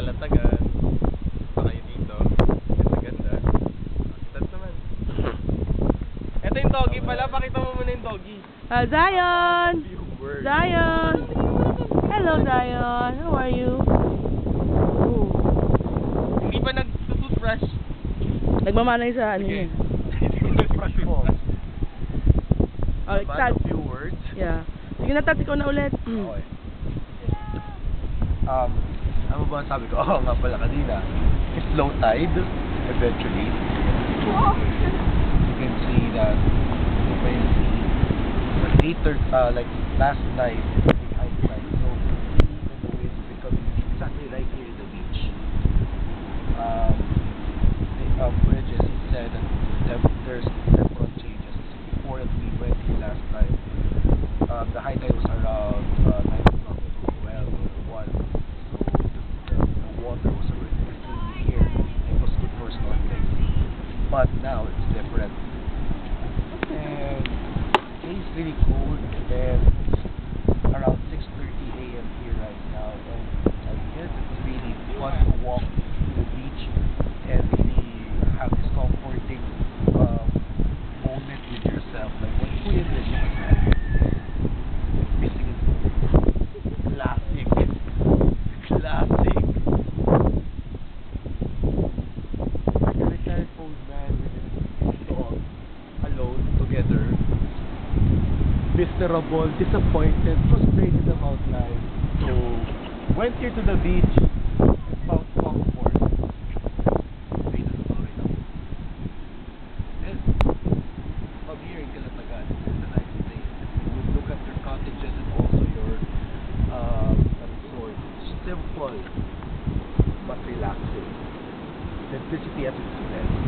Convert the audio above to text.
Kalatagan. Pa kayo dito. Ganda-ganda. Sad naman. Ito yung doggy pala. Pakita mo muna yung doggy. Zion! Viewers. Zion! Hello, Zion. How are you? Oh. Hindi pa nag-toothbrush. Nagmamanay sa ano Sige. yun. Toothbrush mo. Oh, About a few words. Yeah. Sige na, tat, ikaw na ulit. Okay. Ano ba ang sabi ko? Oo nga pala kanina. It's low tide, eventually. You can see that over in the sea. But later, like last night, the high tide, so even the waves becoming exactly right here in the beach. Kuya Jesse said that there's several changes. Before that we went here last time, the high tide was around 9 o'clock, 12 or 1. So the water was already extremely here. It was good for snorkeling. But now it's different. And it's really cold and around 6:30 a.m. here right now. And I guess it's really fun to walk to the beach and really have this comforting moment with yourself. Like when you put it in, missing it. Classic. Classic. Like a retired old man with his dog alone together. Miserable, disappointed, frustrated about life. So went here to the beach and found comfort. And from here in Calatagan, it's a nice place. You would look at your cottages and also your resort. Simple but relaxing. Simplicity at its best.